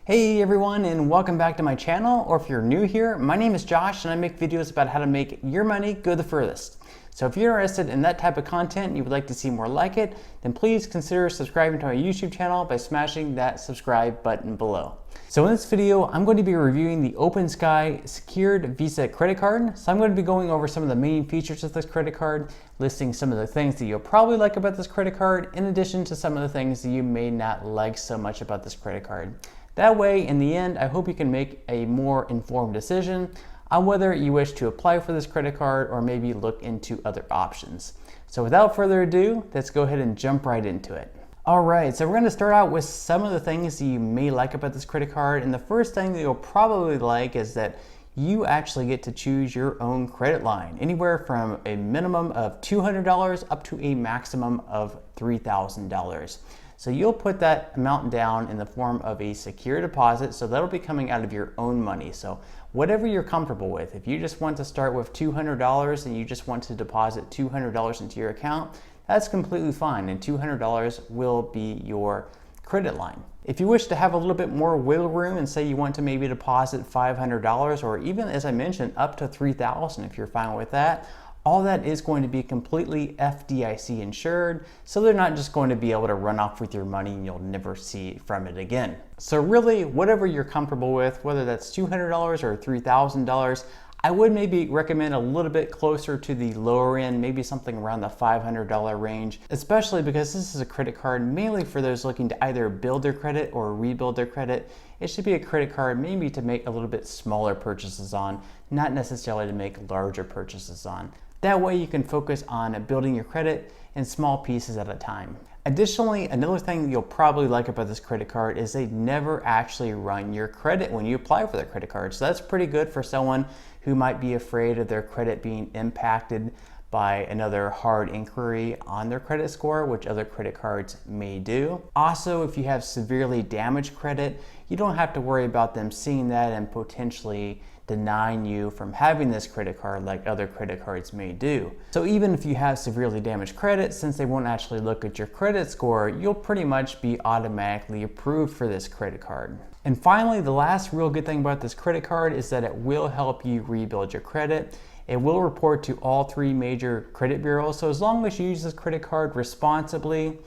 Hey everyone, and welcome back to my channel, or if you're new here, my name is Josh and I make videos about how to make your money go the furthest. So if you're interested in that type of content and you would like to see more like it, then please consider subscribing to my YouTube channel by smashing that subscribe button below. So in this video, I'm going to be reviewing the OpenSky Secured Visa Credit Card. So I'm going to be going over some of the main features of this credit card, listing some of the things that you'll probably like about this credit card, in addition to some of the things that you may not like so much about this credit card. That way, in the end, I hope you can make a more informed decision on whether you wish to apply for this credit card or maybe look into other options. So without further ado, let's go ahead and jump right into it. All right, so we're going to start out with some of the things that you may like about this credit card. And the first thing that you'll probably like is that you actually get to choose your own credit line, anywhere from a minimum of $200 up to a maximum of $3,000. So you'll put that amount down in the form of a secure deposit, so that'll be coming out of your own money. So whatever you're comfortable with, if you just want to start with $200 and you just want to deposit $200 into your account, that's completely fine, and $200 will be your credit line. If you wish to have a little bit more wiggle room and say you want to maybe deposit $500 or even, as I mentioned, up to $3,000 if you're fine with that, all that is going to be completely FDIC insured, so they're not just going to be able to run off with your money and you'll never see from it again. So really, whatever you're comfortable with, whether that's $200 or $3,000, I would maybe recommend a little bit closer to the lower end, maybe something around the $500 range, especially because this is a credit card mainly for those looking to either build their credit or rebuild their credit. It should be a credit card maybe to make a little bit smaller purchases on, not necessarily to make larger purchases on. That way you can focus on building your credit in small pieces at a time. Additionally, another thing that you'll probably like about this credit card is they never actually run your credit when you apply for their credit card. So that's pretty good for someone who might be afraid of their credit being impacted by another hard inquiry on their credit score, which other credit cards may do. Also, if you have severely damaged credit, you don't have to worry about them seeing that and potentially denying you from having this credit card like other credit cards may do. So even if you have severely damaged credit, since they won't actually look at your credit score, you'll pretty much be automatically approved for this credit card. And finally, the last real good thing about this credit card is that it will help you rebuild your credit. It will report to all three major credit bureaus. So as long as you use this credit card responsibly,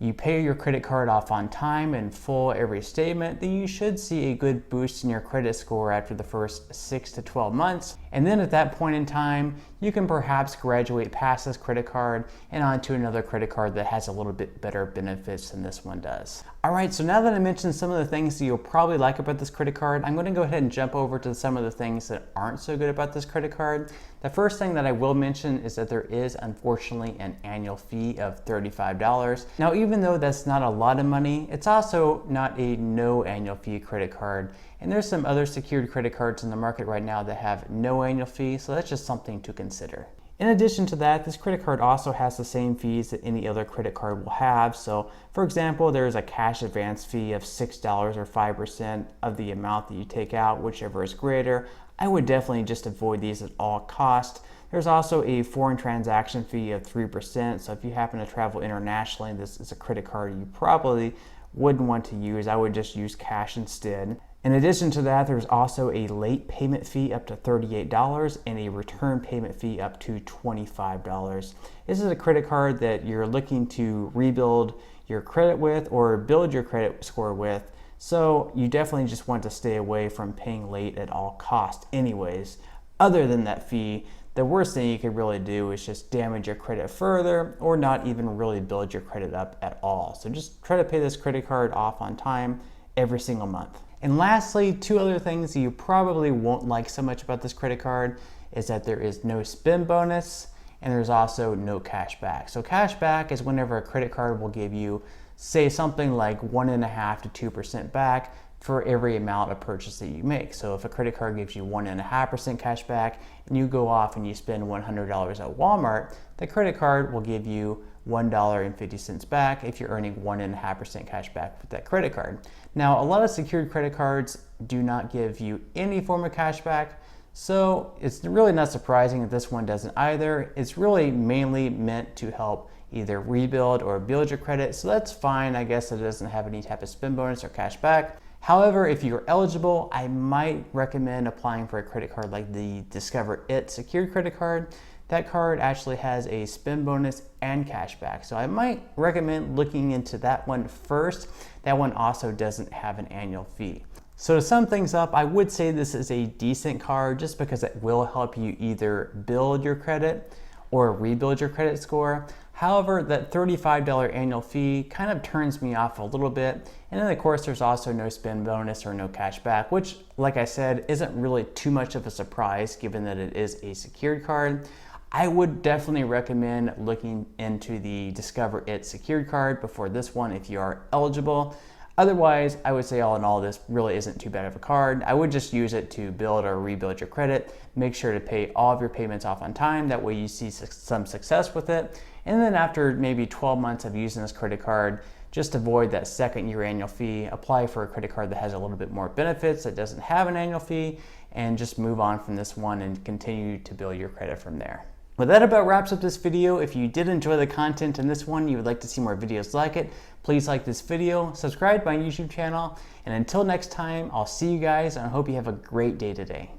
you pay your credit card off on time and full every statement, then you should see a good boost in your credit score after the first 6 to 12 months. And then at that point in time, you can perhaps graduate past this credit card and onto another credit card that has a little bit better benefits than this one does. All right, so now that I mentioned some of the things that you'll probably like about this credit card, I'm going to go ahead and jump over to some of the things that aren't so good about this credit card. The first thing that I will mention is that there is unfortunately an annual fee of $35. Now, even though that's not a lot of money, it's also not a no annual fee credit card. And there's some other secured credit cards in the market right now that have no annual fee, so that's just something to consider. In addition to that, this credit card also has the same fees that any other credit card will have. So for example, there's a cash advance fee of $6 or 5% of the amount that you take out, whichever is greater. I would definitely just avoid these at all costs. There's also a foreign transaction fee of 3%. So if you happen to travel internationally, this is a credit card you probably wouldn't want to use. I would just use cash instead. In addition to that, there's also a late payment fee up to $38 and a return payment fee up to $25. This is a credit card that you're looking to rebuild your credit with or build your credit score with. So you definitely just want to stay away from paying late at all costs anyways. Other than that fee, the worst thing you could really do is just damage your credit further or not even really build your credit up at all. So just try to pay this credit card off on time every single month. And lastly, two other things you probably won't like so much about this credit card is that there is no spend bonus and there's also no cashback. So cashback is whenever a credit card will give you, say, something like 1.5% to 2% back for every amount of purchase that you make. So if a credit card gives you 1.5% cash back and you go off and you spend $100 at Walmart, the credit card will give you $1.50 back if you're earning 1.5% cash back with that credit card. Now, a lot of secured credit cards do not give you any form of cash back, so it's really not surprising that this one doesn't either. It's really mainly meant to help either rebuild or build your credit, so that's fine. I guess it doesn't have any type of spend bonus or cash back. However, if you're eligible, I might recommend applying for a credit card like the DiscoverIt Secured credit card. That card actually has a spend bonus and cashback. So I might recommend looking into that one first. That one also doesn't have an annual fee. So to sum things up, I would say this is a decent card just because it will help you either build your credit or rebuild your credit score. However, that $35 annual fee kind of turns me off a little bit. And then of course, there's also no spend bonus or no cashback, which like I said, isn't really too much of a surprise given that it is a secured card. I would definitely recommend looking into the DiscoverIt Secured card before this one if you are eligible. Otherwise, I would say all in all, this really isn't too bad of a card. I would just use it to build or rebuild your credit. Make sure to pay all of your payments off on time. That way you see some success with it. And then after maybe 12 months of using this credit card, just avoid that second year annual fee, apply for a credit card that has a little bit more benefits, that doesn't have an annual fee, and just move on from this one and continue to build your credit from there. Well, that about wraps up this video. If you did enjoy the content in this one, you would like to see more videos like it, please like this video, subscribe to my YouTube channel, and until next time, I'll see you guys, and I hope you have a great day today.